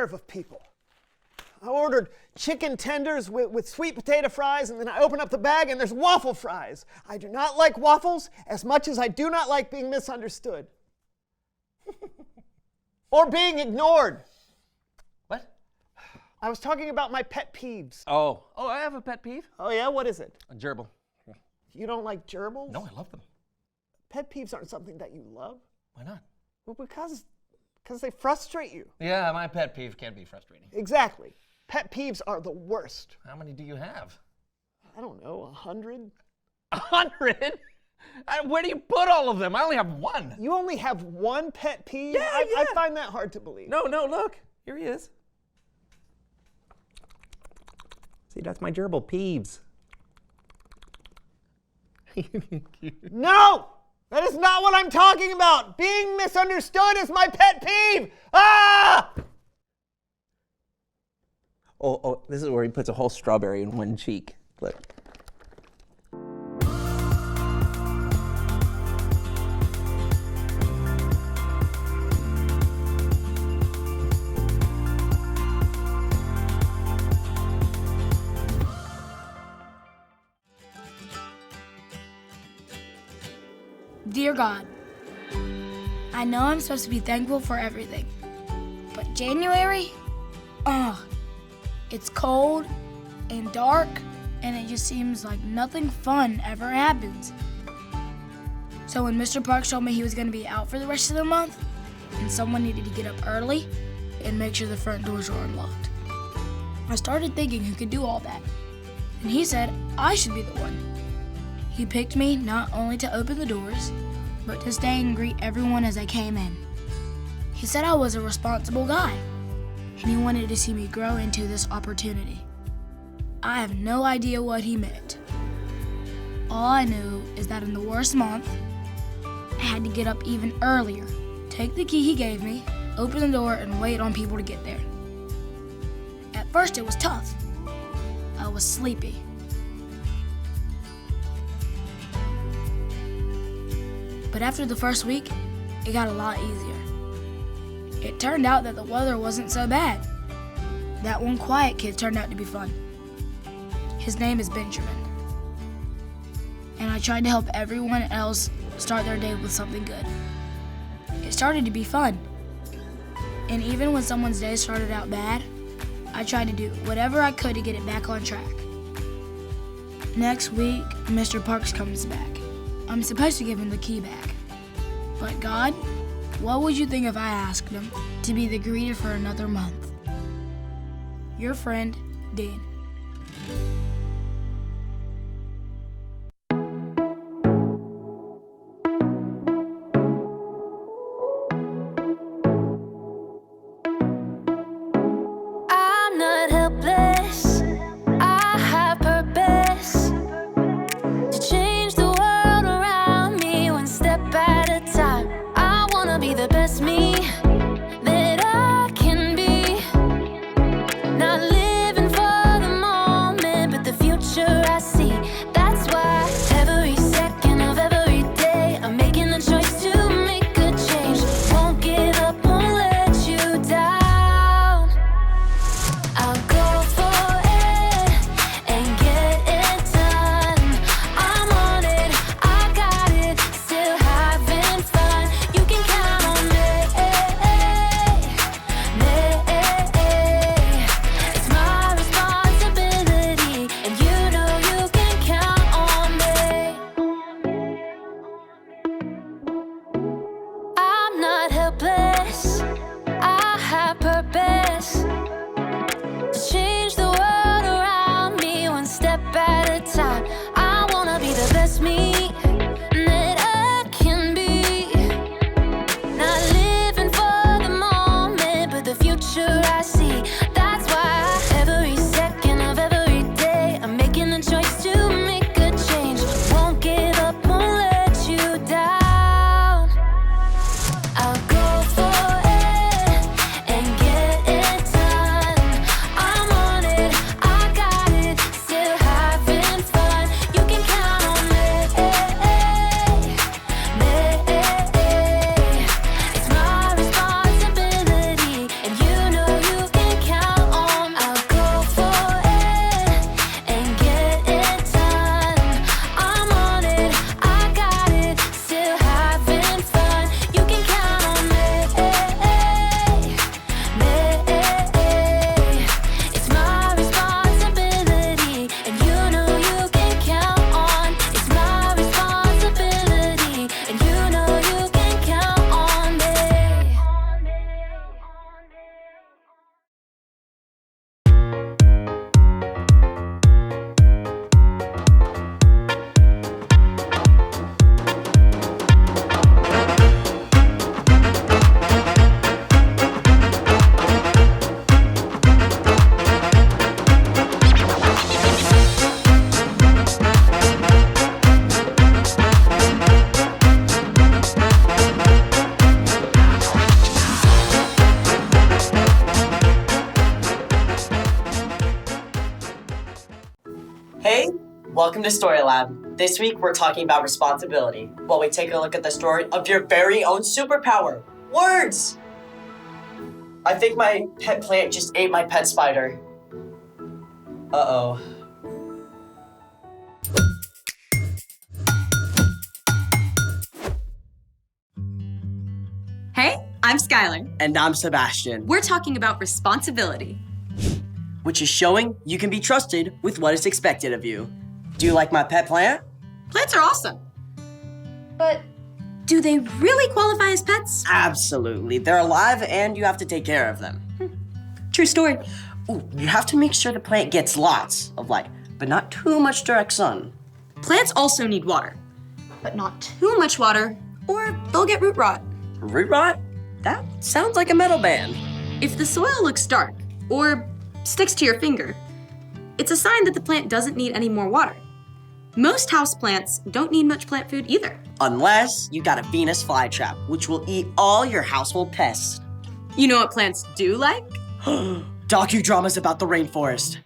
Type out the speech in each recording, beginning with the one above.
nerve of people. I ordered chicken tenders with sweet potato fries, and then I open up the bag and there's waffle fries. I do not like waffles as much as I do not like being misunderstood. Or being ignored. What? I was talking about my pet peeves. Oh, I have a pet peeve. Oh yeah, what is it? A gerbil. You don't like gerbils? No, I love them. Pet peeves aren't something that you love. Why not? Well, because they frustrate you. Yeah, my pet peeve can be frustrating. Exactly. Pet peeves are the worst. How many do you have? I don't know, 100? 100? Where do you put all of them? I only have one. You only have one pet peeve? Yeah. I find that hard to believe. No, look. Here he is. See, that's my gerbil, Peeves. No! That is not what I'm talking about! Being misunderstood is my pet peeve! Ah! Oh, this is where he puts a whole strawberry in one cheek. Look. Dear God, I know I'm supposed to be thankful for everything, but January, it's cold and dark, and it just seems like nothing fun ever happens. So when Mr. Parks told me he was going to be out for the rest of the month, and someone needed to get up early and make sure the front doors were unlocked, I started thinking who could do all that, and he said I should be the one. He picked me not only to open the doors, but to stay and greet everyone as I came in. He said I was a responsible guy, and he wanted to see me grow into this opportunity. I have no idea what he meant. All I knew is that in the worst month, I had to get up even earlier, take the key he gave me, open the door, and wait on people to get there. At first it was tough. I was sleepy. But after the first week, it got a lot easier. It turned out that the weather wasn't so bad. That one quiet kid turned out to be fun. His name is Benjamin. And I tried to help everyone else start their day with something good. It started to be fun. And even when someone's day started out bad, I tried to do whatever I could to get it back on track. Next week, Mr. Parks comes back. I'm supposed to give him the key back. But God, what would you think if I asked him to be the greeter for another month? Your friend, Dean. I'm not helpless. I have purpose to change the world around me one step at a time. I wanna be the best me that I can be. Not living for the Welcome to Story Lab. This week we're talking about responsibility while we take a look at the story of your very own superpower, words! I think my pet plant just ate my pet spider. Uh-oh. Hey, I'm Skylar. And I'm Sebastian, We're talking about responsibility. which is showing you can be trusted with what is expected of you. Do you like my pet plant? Plants are awesome. But do they really qualify as pets? Absolutely. They're alive and you have to take care of them. True story. Ooh, you have to make sure the plant gets lots of light, but not too much direct sun. Plants also need water, but not too much water or they'll get root rot. Root rot? That sounds like a metal band. If the soil looks dark or sticks to your finger, it's a sign that the plant doesn't need any more water. Most houseplants don't need much plant food either. Unless you got a Venus flytrap, which will eat all your household pests. You know what plants do like? Docudramas about the rainforest.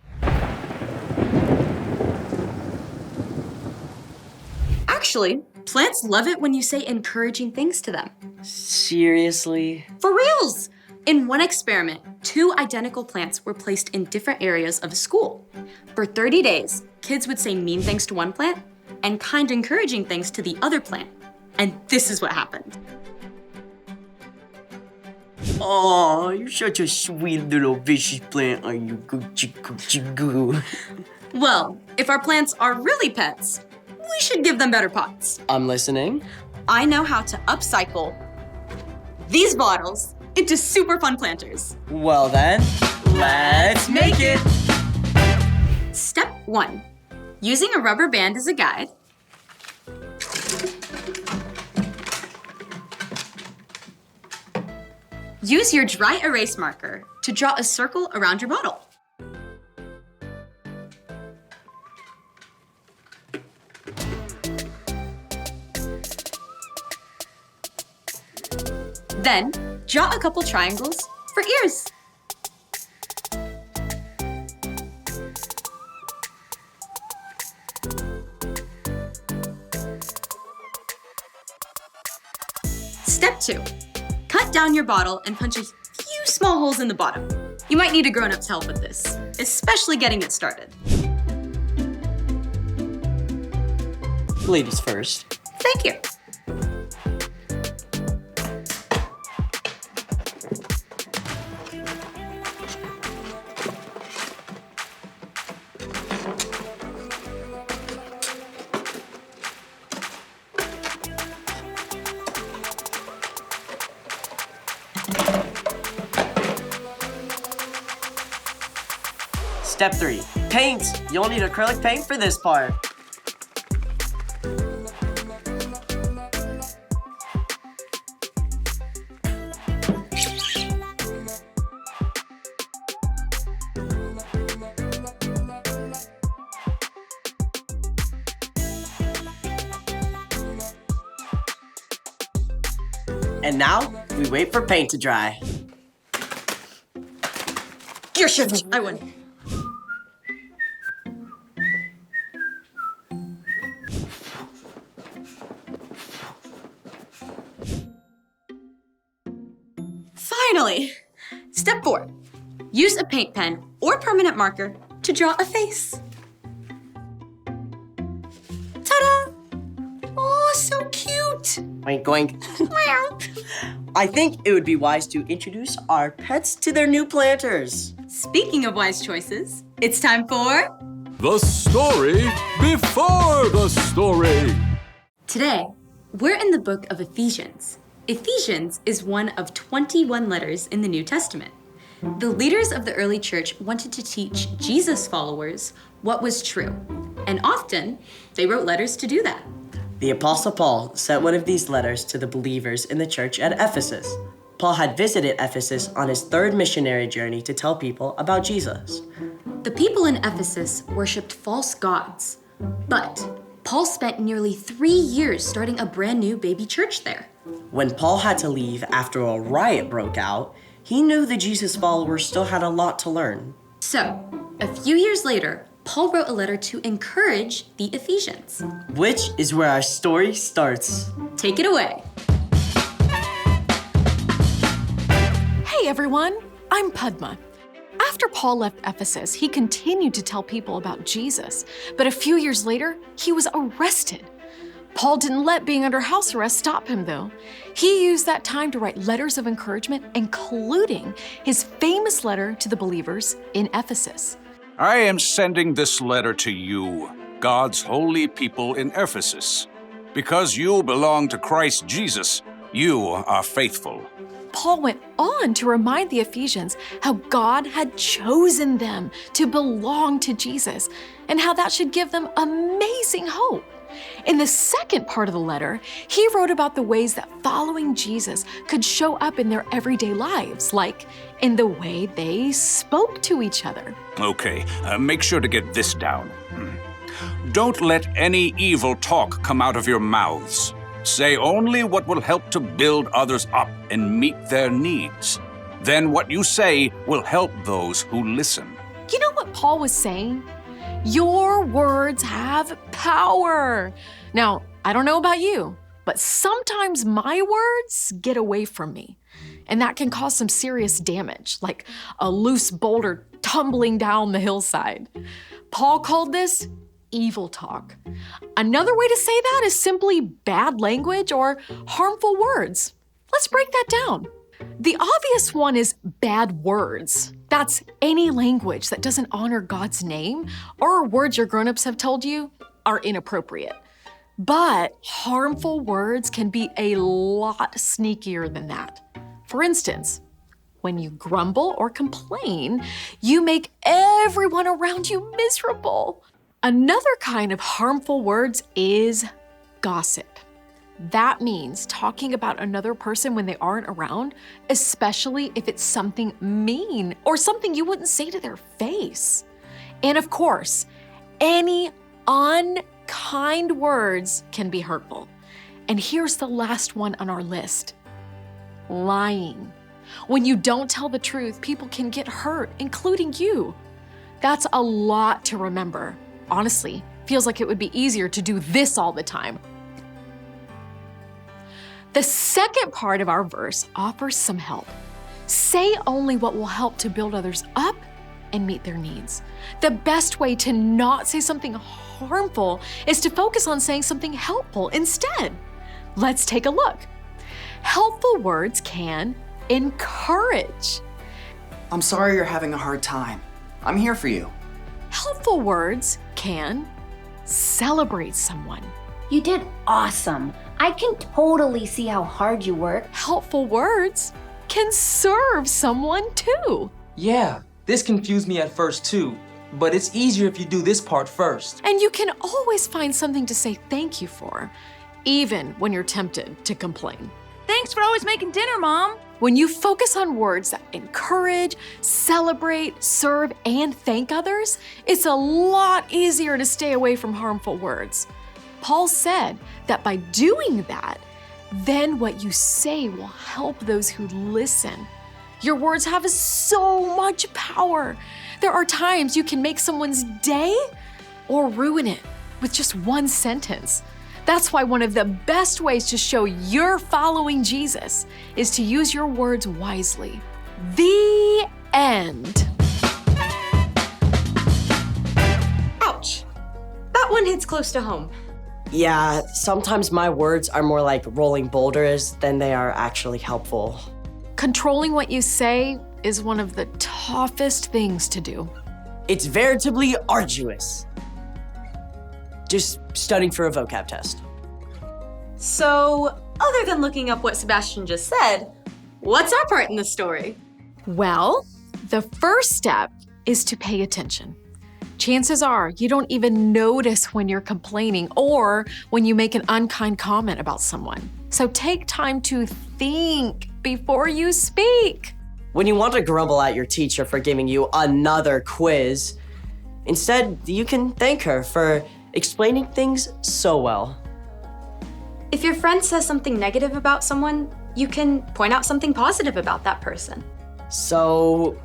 Actually, plants love it when you say encouraging things to them. Seriously? For reals! In one experiment, 2 identical plants were placed in different areas of a school. For 30 days, kids would say mean things to one plant and kind encouraging things to the other plant. And this is what happened. Oh, you're such a sweet little vicious plant, are you? Goo. Well, if our plants are really pets, we should give them better pots. I'm listening. I know how to upcycle these bottles into super fun planters. Well then, let's make it. Step 1. Using a rubber band as a guide, use your dry erase marker to draw a circle around your bottle. Then, draw a couple triangles for ears. Step 2. Cut down your bottle and punch a few small holes in the bottom. You might need a grown-up's help with this, especially getting it started. Ladies first. Thank you. Step 3, paint. You'll need acrylic paint for this part. And now, we wait for paint to dry. Your shift. I win. Finally! Step 4. Use a paint pen or permanent marker to draw a face. Ta-da! Oh, so cute! Oink, oink. I think it would be wise to introduce our pets to their new planters. Speaking of wise choices, it's time for... The story before the story. Today, we're in the book of Ephesians. Ephesians is one of 21 letters in the New Testament. The leaders of the early church wanted to teach Jesus followers what was true, and often they wrote letters to do that. The Apostle Paul sent one of these letters to the believers in the church at Ephesus. Paul had visited Ephesus on his 3rd missionary journey to tell people about Jesus. The people in Ephesus worshipped false gods, but Paul spent nearly 3 years starting a brand new baby church there. When Paul had to leave after a riot broke out, he knew the Jesus followers still had a lot to learn. So, a few years later, Paul wrote a letter to encourage the Ephesians. Which is where our story starts. Take it away. Hey everyone, I'm Padma. After Paul left Ephesus, he continued to tell people about Jesus, but a few years later, he was arrested. Paul didn't let being under house arrest stop him, though. He used that time to write letters of encouragement, including his famous letter to the believers in Ephesus. I am sending this letter to you, God's holy people in Ephesus. Because you belong to Christ Jesus, you are faithful. Paul went on to remind the Ephesians how God had chosen them to belong to Jesus and how that should give them amazing hope. In the second part of the letter, he wrote about the ways that following Jesus could show up in their everyday lives, like in the way they spoke to each other. Okay, make sure to get this down. Don't let any evil talk come out of your mouths. Say only what will help to build others up and meet their needs. Then what you say will help those who listen. You know what Paul was saying? Your words have power. Now, I don't know about you, but sometimes my words get away from me, and that can cause some serious damage, like a loose boulder tumbling down the hillside. Paul called this evil talk. Another way to say that is simply bad language or harmful words. Let's break that down. The obvious one is bad words. That's any language that doesn't honor God's name or words your grown-ups have told you are inappropriate. But harmful words can be a lot sneakier than that. For instance, when you grumble or complain, you make everyone around you miserable. Another kind of harmful words is gossip. That means talking about another person when they aren't around, especially if it's something mean or something you wouldn't say to their face. And of course, any unkind words can be hurtful. And here's the last one on our list: lying. When you don't tell the truth, people can get hurt, including you. That's a lot to remember. Honestly, feels like it would be easier to do this all the time. The second part of our verse offers some help. Say only what will help to build others up and meet their needs. The best way to not say something harmful is to focus on saying something helpful instead. Let's take a look. Helpful words can encourage. I'm sorry you're having a hard time. I'm here for you. Helpful words can celebrate someone. You did awesome. I can totally see how hard you work. Helpful words can serve someone too. Yeah, this confused me at first too, but it's easier if you do this part first. And you can always find something to say thank you for, even when you're tempted to complain. Thanks for always making dinner, Mom. When you focus on words that encourage, celebrate, serve, and thank others, it's a lot easier to stay away from harmful words. Paul said that by doing that, then what you say will help those who listen. Your words have so much power. There are times you can make someone's day or ruin it with just one sentence. That's why one of the best ways to show you're following Jesus is to use your words wisely. The end. Ouch. That one hits close to home. Yeah, sometimes my words are more like rolling boulders than they are actually helpful. Controlling what you say is one of the toughest things to do. It's veritably arduous. Just studying for a vocab test. So, other than looking up what Sebastian just said, what's our part in the story? Well, the first step is to pay attention. Chances are you don't even notice when you're complaining or when you make an unkind comment about someone. So take time to think before you speak. When you want to grumble at your teacher for giving you another quiz, instead you can thank her for explaining things so well. If your friend says something negative about someone, you can point out something positive about that person. So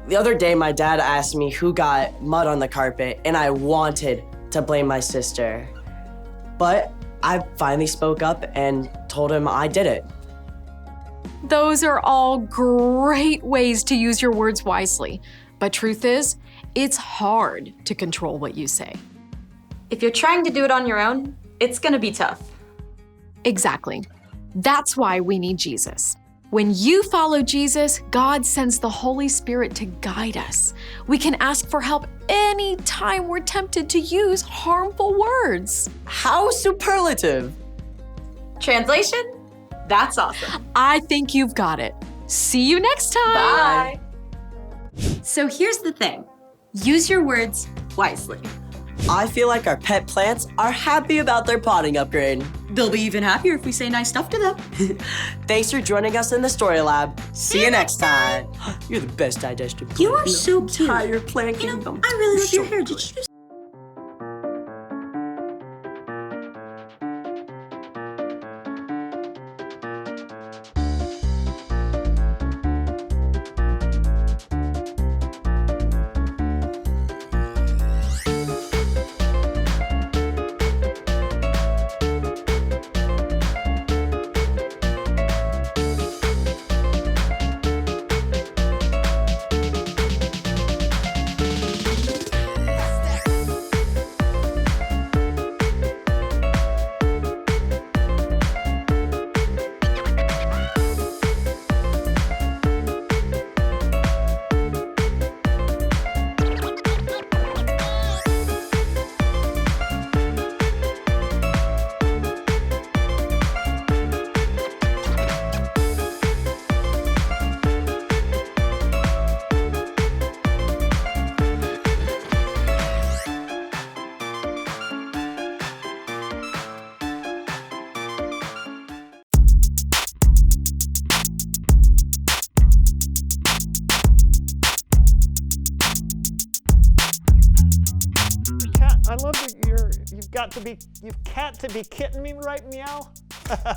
The other day, my dad asked me who got mud on the carpet, and I wanted to blame my sister. But I finally spoke up and told him I did it. Those are all great ways to use your words wisely. But truth is, it's hard to control what you say. If you're trying to do it on your own, it's gonna be tough. Exactly. That's why we need Jesus. When you follow Jesus, God sends the Holy Spirit to guide us. We can ask for help anytime we're tempted to use harmful words. How superlative! Translation? That's awesome. I think you've got it. See you next time. Bye. So here's the thing. Use your words wisely. I feel like our pet plants are happy about their potting upgrade. They'll be even happier if we say nice stuff to them. Thanks for joining us in the Story Lab. See you next time. You're the best digestive plant. You are so cute. Entire plant You know, kingdom. I really love So your hair. Did good. you just I love that you've cat to be kidding me, right, Meow?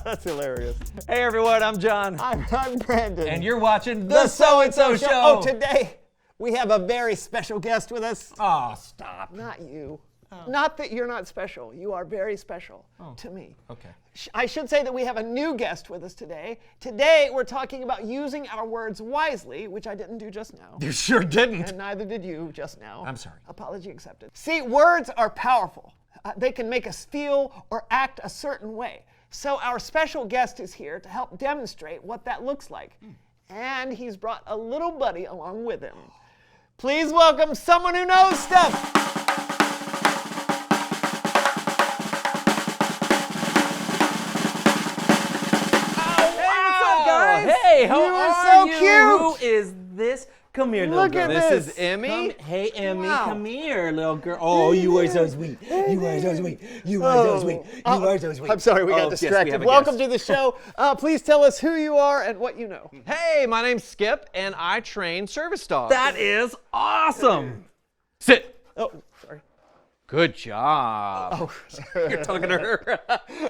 That's hilarious. Hey everyone, I'm John. I'm Brandon. And you're watching The So-and-so Show. Oh, today we have a very special guest with us. Oh, stop. Not you. Not that you're not special. You are very special to me. Okay. I should say that we have a new guest with us today. Today, we're talking about using our words wisely, which I didn't do just now. You sure didn't. And neither did you just now. I'm sorry. Apology accepted. See, words are powerful. They can make us feel or act a certain way. So our special guest is here to help demonstrate what that looks like. And he's brought a little buddy along with him. Please welcome someone who knows stuff. Hey, how You are are so you? cute. Who is this? Come here, little Look girl. at This this. is Emmy. Hey, Emmy, Wow. come here, little girl. Oh, you are so sweet. You are so sweet. You are so sweet. You are so sweet. I'm sorry, we got yes, we distracted. have a Welcome guest. to the show. Please tell us who you are and what you know. Hey, my name's Skip, and I train service dogs. That is awesome. Sit. Oh, sorry. Good job. Oh, You're talking to her.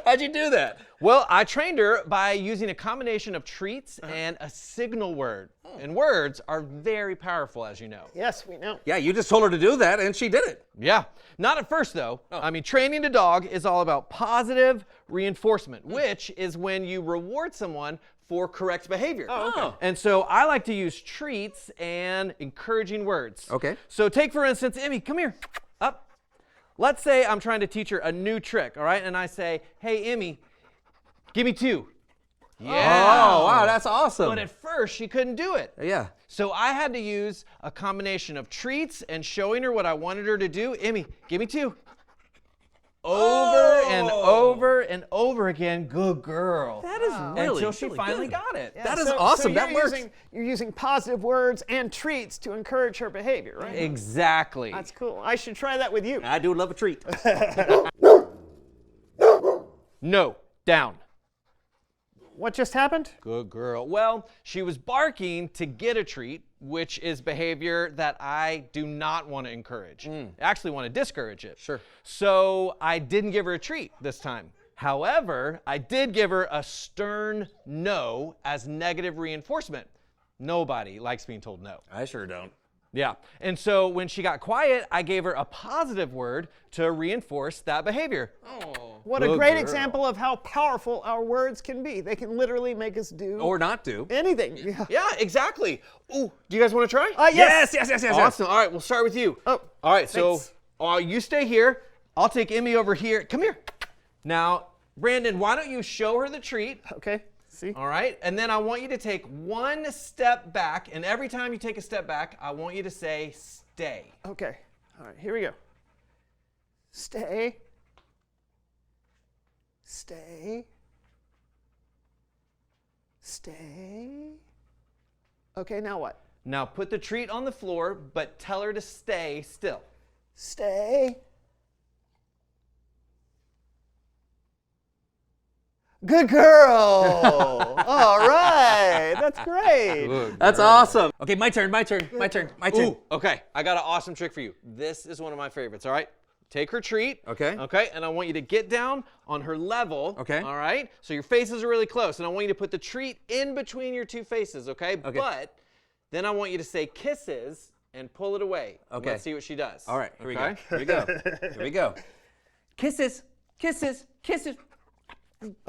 How'd you do that? Well, I trained her by using a combination of treats and a signal word. And words are very powerful, as you know. Yes, we know. Yeah, you just told her to do that, and she did it. Yeah, not at first though. I mean, training a dog is all about positive reinforcement, which is when you reward someone for correct behavior. Oh, okay. And so I like to use treats and encouraging words. Okay. So take, for instance, Emmy, come here, up. Let's say I'm trying to teach her a new trick, all right? And I say, hey, Emmy, give me 2. Yeah. Oh, wow, that's awesome. But at first, she couldn't do it. Yeah. So I had to use a combination of treats and showing her what I wanted her to do. Emmy, give me 2. Over and over and over again. Good girl. That is really, until she really finally good. got it. Yeah, That is so awesome. you're That works. You're using positive words and treats to encourage her behavior, right? Exactly. That's cool. I should try that with you. I do love a treat. No, down. What just happened? Good girl. Well, she was barking to get a treat, which is behavior that I do not want to encourage. I actually want to discourage it. Sure. So I didn't give her a treat this time. However, I did give her a stern no as negative reinforcement. Nobody likes being told no. I sure don't. Yeah. And so when she got quiet, I gave her a positive word to reinforce that behavior. What a great example of how powerful our words can be. They can literally make us do Or not do. anything. Yeah. Yeah, exactly. Ooh, do you guys want to try? Yes. Awesome. All right, we'll start with you. Oh, all right, so thanks. you stay here. I'll take Emmy over here. Come here. Now, Brandon, why don't you show her the treat? Okay. See? All right, and then I want you to take one step back, and every time you take a step back, I want you to say stay. Okay. All right, here we go. Stay. Stay. Stay. Okay, now what? Now put the treat on the floor, but tell her to stay still. Stay. Good girl. All right. That's great. That's awesome. Okay, my turn. Ooh, okay, I got an awesome trick for you. This is one of my favorites, all right? Take her treat. Okay. Okay, and I want you to get down on her level. Okay. All right? So your faces are really close, and I want you to put the treat in between your two faces, okay? Okay. But then I want you to say kisses and pull it away. Okay. Let's see what she does. All right, here we go. Okay? Here we go. Here we go. Kisses, kisses, kisses.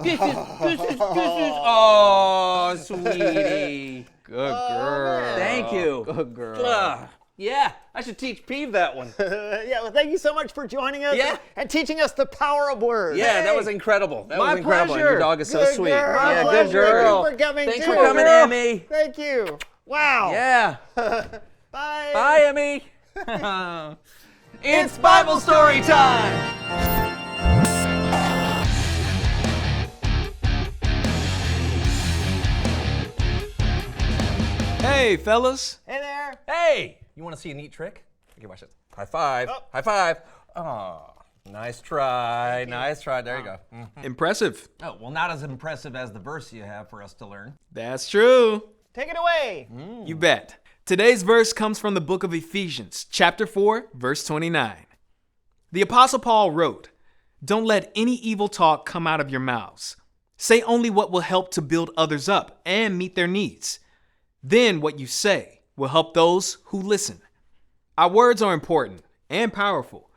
Kisses, kisses, kisses. Oh, sweetie. Good girl. Thank you. Good girl. Yeah, I should teach Peeve that one. Yeah, well, thank you so much for joining us Yeah. and teaching us the power of words. Yeah, Hey. that was incredible. That My was incredible. pleasure. And your dog is so Good sweet. girl. My Yeah, pleasure. good girl. Thank you for coming, Thanks too. for coming, Girl. Emmy. Thank you. Wow. Yeah. Bye. Bye, Emmy. It's Bible story time. Hey, fellas. Hey there. Hey, you want to see a neat trick? Okay, watch this. High five. Oh. High five. Oh, nice try. Nice try. There you go. Impressive. Oh, well, not as impressive as the verse you have for us to learn. That's true. Take it away. You bet. Today's verse comes from the book of Ephesians, chapter 4, verse 29. The Apostle Paul wrote, "Don't let any evil talk come out of your mouths. Say only what will help to build others up and meet their needs. Then what you say will help those who listen." Our words are important and powerful.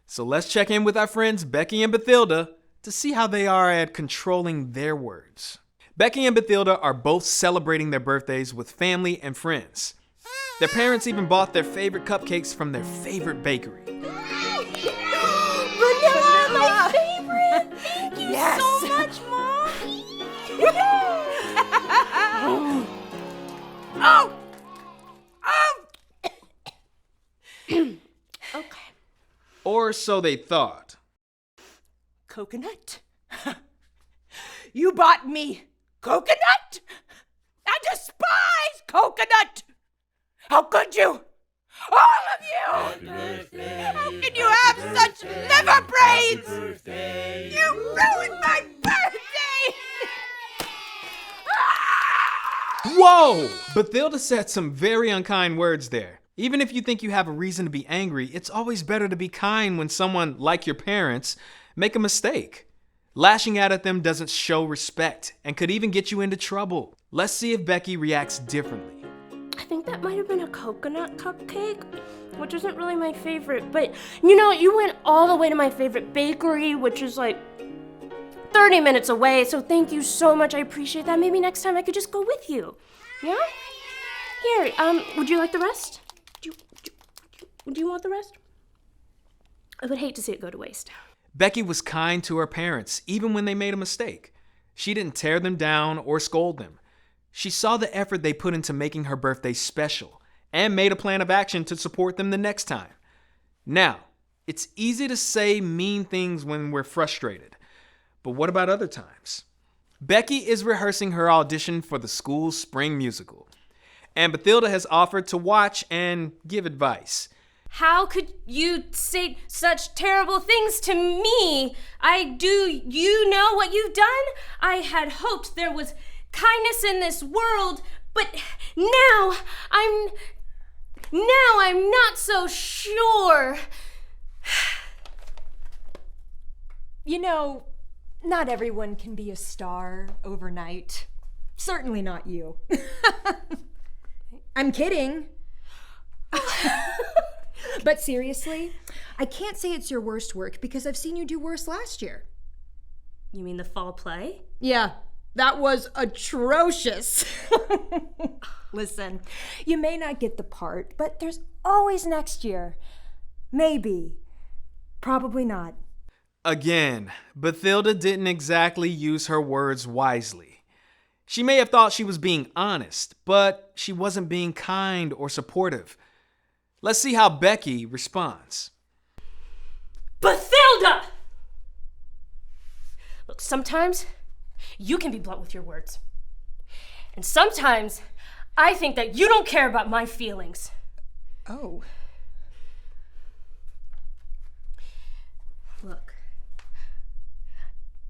So let's check in with our friends Becky and Bathilda to see how they are at controlling their words. Becky and Bathilda are both celebrating their birthdays with family and friends. Their parents even bought their favorite cupcakes from their favorite bakery. Vanilla, my favorite. Thank you so much, Mom. Oh. Okay. Or so they thought. Coconut? You bought me coconut? I despise coconut! How could you? All of you! How can you have such liver brains? You ruined my birthday! Whoa! Bathilda said some very unkind words there. Even if you think you have a reason to be angry, it's always better to be kind when someone, like your parents, make a mistake. Lashing out at them doesn't show respect and could even get you into trouble. Let's see if Becky reacts differently. I think that might have been a coconut cupcake, which isn't really my favorite, but you know, you went all the way to my favorite bakery, which is like 30 minutes away, so thank you so much. I appreciate that. Maybe next time I could just go with you. Yeah? Here, would you like the rest? Do you want the rest? I would hate to see it go to waste. Becky was kind to her parents, even when they made a mistake. She didn't tear them down or scold them. She saw the effort they put into making her birthday special and made a plan of action to support them the next time. Now, it's easy to say mean things when we're frustrated, but what about other times? Becky is rehearsing her audition for the school's spring musical, and Bathilda has offered to watch and give advice. How could you say such terrible things to me? Do you know what you've done? I had hoped there was kindness in this world, but now I'm not so sure. You know, not everyone can be a star overnight. Certainly not you. I'm kidding. But seriously, I can't say it's your worst work because I've seen you do worse last year. You mean the fall play? Yeah, that was atrocious. Listen, you may not get the part, but there's always next year. Maybe. Probably not. Again, Bathilda didn't exactly use her words wisely. She may have thought she was being honest, but she wasn't being kind or supportive. Let's see how Becky responds. Bathilda! Look, sometimes you can be blunt with your words. And sometimes I think that you don't care about my feelings. Oh. Look,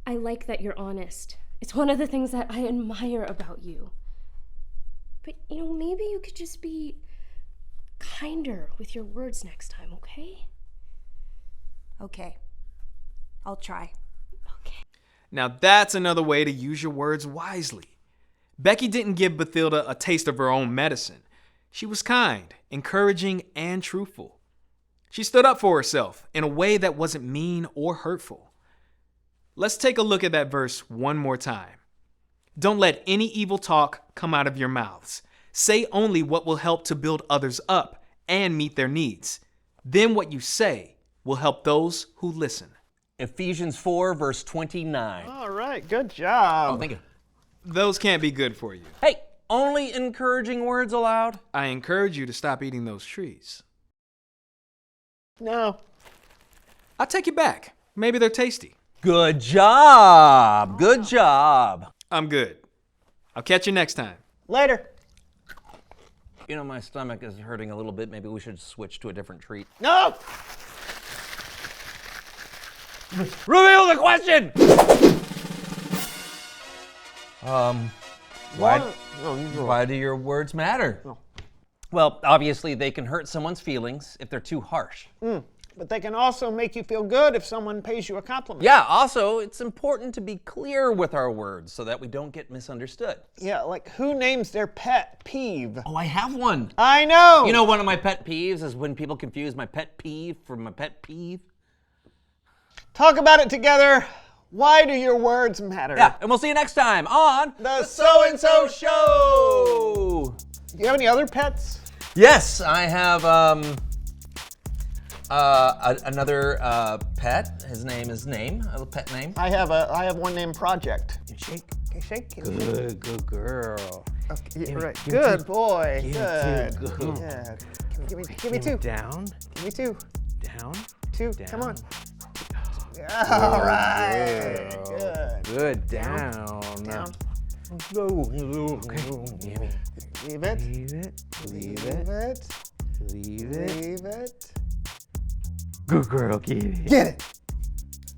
I like that you're honest. It's one of the things that I admire about you. But, maybe you could just be kinder with your words next time, okay? Okay. I'll try. Now that's another way to use your words wisely. Becky didn't give Bathilda a taste of her own medicine. She was kind, encouraging, and truthful. She stood up for herself in a way that wasn't mean or hurtful. Let's take a look at that verse one more time. Don't let any evil talk come out of your mouths. Say only what will help to build others up and meet their needs. Then what you say will help those who listen. Ephesians 4, verse 29. All right, good job. Oh, thank you. Those can't be good for you. Hey, only encouraging words allowed? I encourage you to stop eating those trees. No. I'll take you back. Maybe they're tasty. Good job. Good job. I'm good. I'll catch you next time. Later. My stomach is hurting a little bit. Maybe we should switch to a different treat. No! Reveal the question! Why do your words matter? Well, obviously they can hurt someone's feelings if they're too harsh. But they can also make you feel good if someone pays you a compliment. Yeah, also, it's important to be clear with our words so that we don't get misunderstood. Yeah, like who names their pet peeve? Oh, I have one. I know! One of my pet peeves is when people confuse my pet peeve for my pet peeve. Talk about it together. Why do your words matter? Yeah, and we'll see you next time on The So-and-So Show! Do you have any other pets? Yes, I have another pet. His name is Name, a pet name. I have one named Project. Shake. Okay, shake. Good girl. Okay, right. Good boy. Good. Good. Yeah. Give me two. Down. Give me two. Down. Two. Down. Come on. All right. Good. Good. Down. Down. Okay. Leave it. Leave it. Leave it. Leave it. Leave it. Good girl, get it. Get it.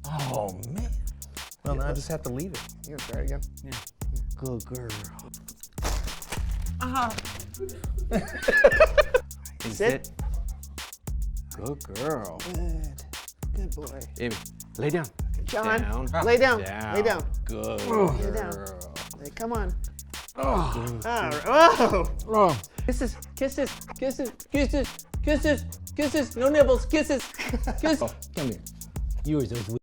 Oh, man. Well, now I just have to leave it. You try it again. Yeah. Good girl. Sit. Good girl. Good. Good boy. Amy, lay down. John, Down. lay down. Down. Lay down. Good Lay down. girl. Hey, come on. Oh. All right. Whoa. Oh. Kisses, kisses, kisses, kisses, kisses, kisses. No nibbles, kisses, kisses. Oh, come here. You are so sweet.